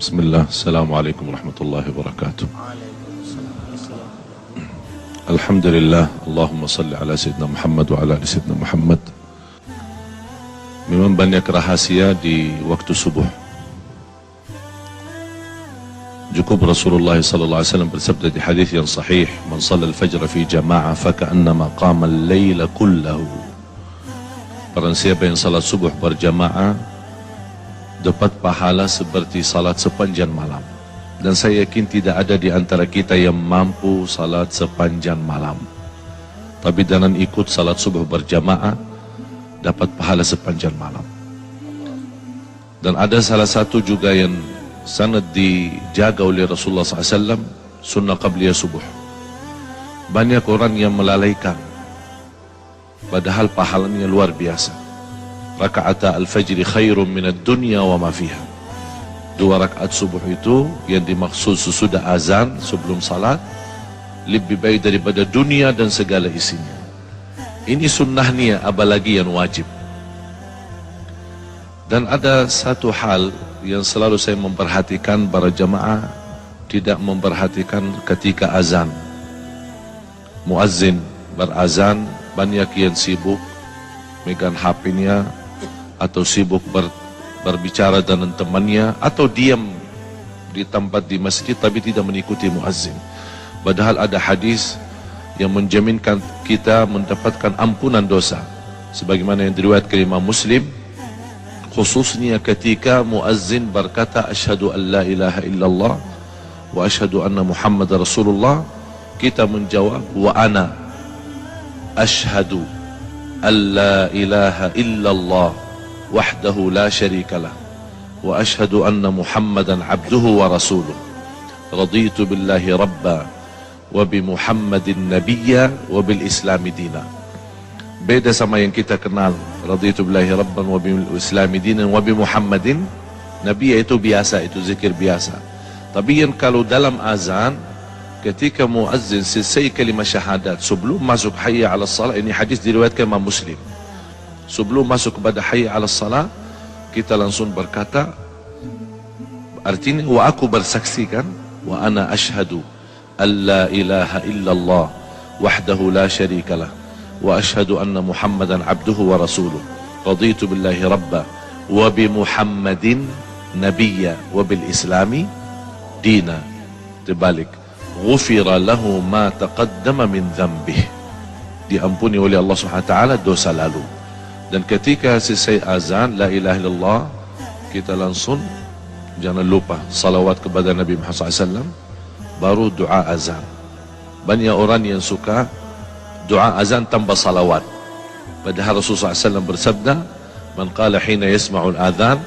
Bismillah, Assalamualaikum warahmatullahi wabarakatuh. Alhamdulillah, Allahumma salli ala Sayyidina Muhammad wa ala ali Sayyidina Muhammad. Memang banyak rahasia di waktu subuh. Cukup Rasulullah sallallahu alaihi wasallam bersabda di hadis yang sahih, "Man shalla al-fajr fi jama'ah fa ka'annama qama al-laila kullahu." Barang siapa yang salat subuh berjamaah dapat pahala seperti salat sepanjang malam. Dan saya yakin tidak ada di antara kita yang mampu salat sepanjang malam. Tapi dengan ikut salat subuh berjamaah dapat pahala sepanjang malam. Dan ada salah satu juga yang sangat dijaga oleh Rasulullah SAW, sunnah qabliyah subuh. Banyak orang yang melalaikan, padahal pahalanya luar biasa. Raka'ata al-fajri khairun minad dunya wa ma fiha. 2 rakaat subuh itu yang dimaksud sesudah azan sebelum salat lebih baik daripada dunia dan segala isinya. Ini sunnahnya, apalagi yang wajib. Dan ada satu hal yang selalu saya memperhatikan, para jamaah tidak memperhatikan ketika azan. Muazzin berazan, banyak yang sibuk megang HP-nya atau sibuk berbicara dengan temannya, atau diam di tempat di masjid tapi tidak mengikuti muazzin. Padahal ada hadis yang menjaminkan kita mendapatkan ampunan dosa, sebagaimana yang diriwayatkan Imam Muslim, khususnya ketika muazzin berkata asyhadu an la ilaha illallah wa asyhadu anna Muhammadar Rasulullah, kita menjawab wa ana asyhadu an la ilaha illallah wahdahu la syarikalah wa asyhadu anna Muhammadan abduhu wa rasuluh raditu billahi rabba wa bi Muhammadin nabiyya wa bil islami dina. Beda sama yang kita kenal, raditu billahi rabban wa bil islami dina wa bi Muhammadin nabiyya, itu biasa, itu zikir biasa. Tapi yang kalau dalam azan, ketika muazzin selesai kalimah syahadat sebelum masuk hayya 'alas salat, ini hadis diriwayatkan Imam Muslim. Sebelum masuk kepada hayya 'alas salat, kita langsung berkata, artinya wa aku bersaksikan, wa ana asyhadu an la ilaha illallah wahdahu la syarikalah wa asyhadu anna Muhammadan abduhu wa rasuluh raditu billahi rabba wa bi Muhammadin nabiyya wa bil islami dina. Terbalik, ghufira lahu ma taqaddama min dhanbih, diampuni oleh Allah Subhanahu wa taala dosa lalu. Dan ketika selesai azan la ilaha illallah, kita langsung jangan lupa salawat kepada Nabi Muhammad SAW, baru doa azan. Banyak orang yang suka doa azan tanpa salawat, padahal Rasulullah SAW bersabda, man qala hina yasma'ul adhan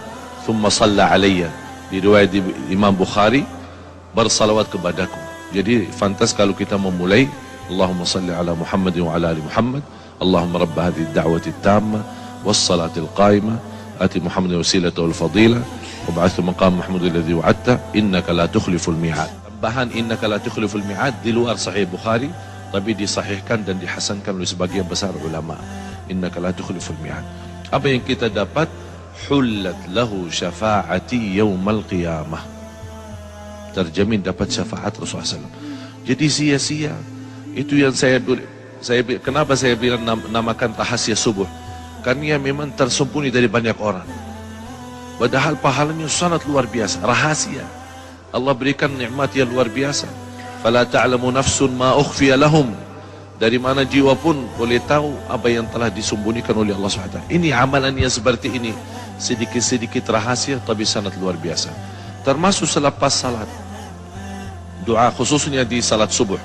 thumma salla alayya, di riwayat Imam Bukhari, bersalawat kepadaku. Jadi fantas kalau kita memulai Allahumma salli ala Muhammad wa ala ali Muhammad, Allahumma rabb hadhihi ad-da'wati at-tamma was-salati al-qa'imah ati Muhammadan wasilata wal fadila wa ba'athu maqam Muhammad alladhi wa'adta innaka la tukhliful mi'ad. Tambahan innaka la tukhliful mi'ad di luar sahih Bukhari, tapi disahihkan dan dihasankan oleh sebagian besar ulama. Innaka la tukhliful mi'ad. Apa yang kita dapat? Hullat lahu syafa'ati yaumal qiyamah, terjamin dapat syafaat Rasulullah SAW. Jadi sia-sia. Itu yang kenapa saya bilang namakan rahasia subuh, karena memang tersembunyi dari banyak orang, padahal pahalanya sangat luar biasa. Rahasia Allah berikan nikmat yang luar biasa. Fala ta'lamu nafsun ma ukhfiya lahum, dari mana jiwa pun boleh tahu apa yang telah disembunyikan oleh Allah SWT. Ini amalan yang seperti ini, sedikit-sedikit rahasia tapi sangat luar biasa. Termasuk selepas salat, doa khususnya di salat subuh.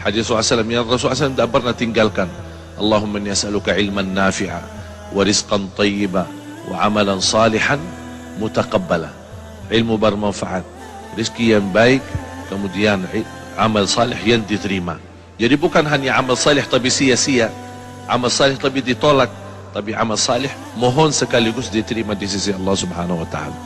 Hadis Rasulullah SAW yang Rasulullah SAW tidak pernah tinggalkan, Allahumma inni as'aluka ilman nafi'a wa rizqan tayyiba wa amalan salihan mutaqabbala. Ilmu bermanfaat, rezeki yang baik, kemudian amal salih yang diterima. Jadi bukan hanya amal salih tapi sia-sia, amal salih tapi ditolak, tapi amal salih mohon sekaligus diterima di sisi Allah Subhanahu wa taala.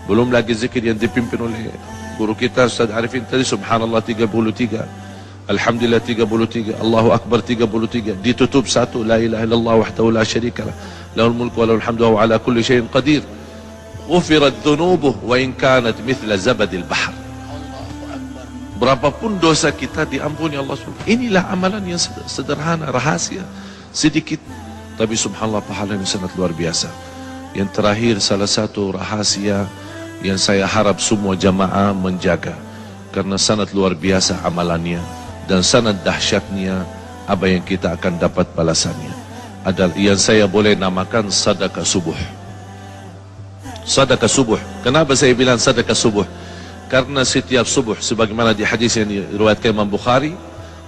Belum lagi zikir yang dipimpin oleh guru kita Ustaz Arifin tadi, subhanallah 33, alhamdulillah 33, Allahu akbar 33, ditutup satu la ilaha illallah wahdahu la syarikalah lahul mulku wa lahul hamdu wa ala kulli syai'in qadir. ghufirat dhunubuh wa in kanat mithla zabadil bahr. Berapapun dosa kita diampuni Allah SWT. Inilah amalan yang sederhana, rahasia, sedikit, tapi subhanallah pahalanya sangat luar biasa. Yang terakhir, salah satu rahasia yang saya harap semua jamaah menjaga, karena sangat luar biasa amalannya dan sangat dahsyatnya apa yang kita akan dapat balasannya, adalah yang saya boleh namakan sedekah subuh. Sedekah subuh. Kenapa saya bilang sedekah subuh? Karena setiap subuh, sebagaimana di hadis yang diriwayatkan Imam Bukhari,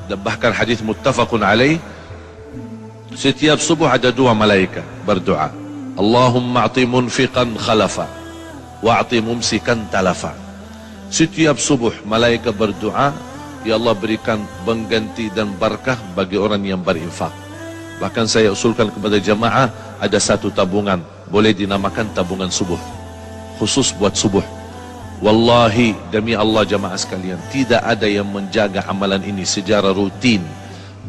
dan bahkan hadis muttafaqun alaih, setiap subuh ada dua malaikat berdoa, Allahumma a'ti munfiqan khalafa wa'ti mumsikan talafa. Setiap subuh malaikat berdoa, ya Allah berikan pengganti dan barakah bagi orang yang berinfak. Bahkan saya usulkan kepada jamaah, ada satu tabungan, boleh dinamakan tabungan subuh, khusus buat subuh. Wallahi, demi Allah jamaah sekalian, tidak ada yang menjaga amalan ini secara rutin.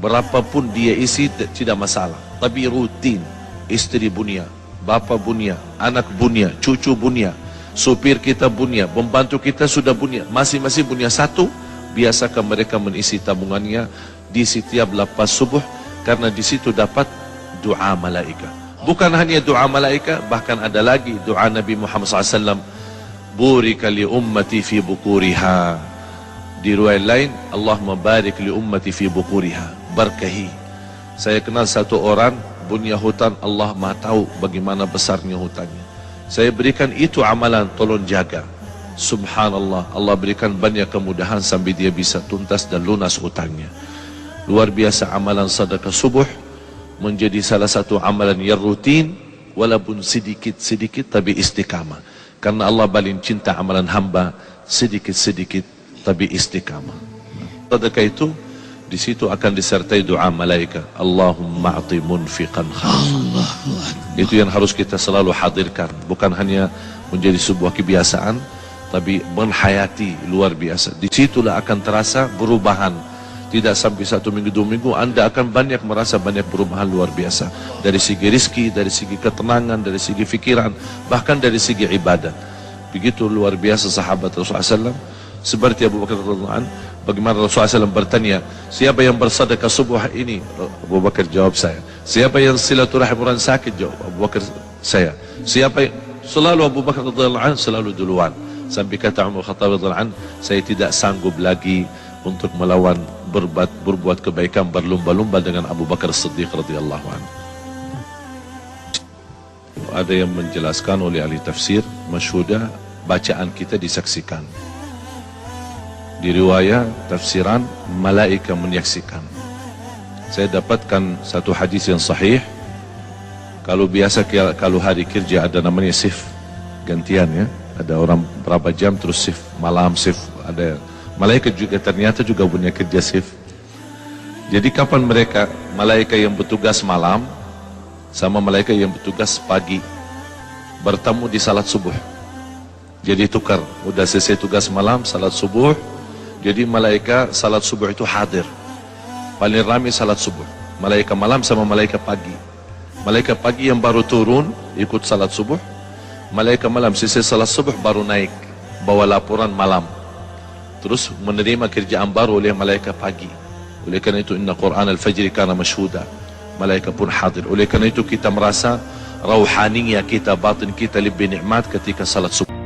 Berapapun dia isi tidak masalah, tapi rutin. Istri bunia, bapa bunia, anak bunia, cucu bunia, supir kita bunia, pembantu kita sudah bunia, masing-masing bunia satu. Biasakan mereka mengisi tabungannya di setiap lepas subuh, karena di situ dapat doa malaikat. Bukan hanya doa malaikat, bahkan ada lagi doa Nabi Muhammad SAW, burika li ummati fi bukuriha. Di riwayat lain, Allahumma barik li ummati fi bukuriha, berkahi. Saya kenal satu orang punya hutan, Allah Maha tahu bagaimana besarnya hutannya. Saya berikan itu amalan, tolong jaga. Subhanallah, Allah berikan banyak kemudahan sampai dia bisa tuntas dan lunas hutangnya. Luar biasa amalan sedekah subuh, menjadi salah satu amalan yang rutin, walaupun sedikit-sedikit tapi istiqamah. Karena Allah paling cinta amalan hamba sedikit-sedikit tapi istiqamah. Sedekah itu di situ akan disertai doa malaikat, Allahumma a'ti munfiqan khalafa. Itu yang harus kita selalu hadirkan, bukan hanya menjadi sebuah kebiasaan, tapi menghayati luar biasa. Di situlah akan terasa perubahan. Tidak sampai 1 minggu 2 minggu, Anda akan banyak merasa banyak perubahan luar biasa. Dari segi rezeki, dari segi ketenangan, dari segi fikiran, bahkan dari segi ibadat. Begitu luar biasa sahabat Rasulullah SAW. Seperti Abu Bakar radhiyallahu anhu, bagaimana Rasulullah SAW bertanya, siapa yang bersedekah subuh ini? Abu Bakar jawab saya. Siapa yang silaturahim orang sakit? Jawab Abu Bakar saya. Siapa yang... Selalu Abu Bakar radhiyallahu anhu selalu duluan. Sampai kata Umar Khattab radhiyallahu anhu, saya tidak sanggup lagi untuk melawan berbuat kebaikan, berlumba-lumba dengan Abu Bakar Siddiq radhiyallahu anhu. Ada yang menjelaskan oleh ahli tafsir, masyhudah bacaan kita disaksikan. Di riwayat tafsiran, malaikat menyaksikan. Saya dapatkan satu hadis yang sahih. Kalau biasa, kalau hari kerja ada namanya shift gantian ya. Ada orang berapa jam terus shift, malam shift, ada malaikat juga ternyata juga punya kerja shift. Jadi kapan mereka, malaikat yang bertugas malam sama malaikat yang bertugas pagi bertemu di salat subuh. Jadi tukar, udah selesai tugas malam, salat subuh. Jadi malaikat salat subuh itu hadir. Paling ramai salat subuh. Malaikat malam sama malaikat pagi. Malaikat pagi yang baru turun ikut salat subuh. Malaikat malam selesai salat subuh baru naik bawa laporan malam. Terus menerima kerjaan baru oleh malaikat pagi. Oleh karena itu inna Quran al-Fajr kana masyhuda. Malaikat pun hadir. Oleh karena itu kita merasa rauhaniyah kita, batin kita lebih nikmat ketika salat subuh.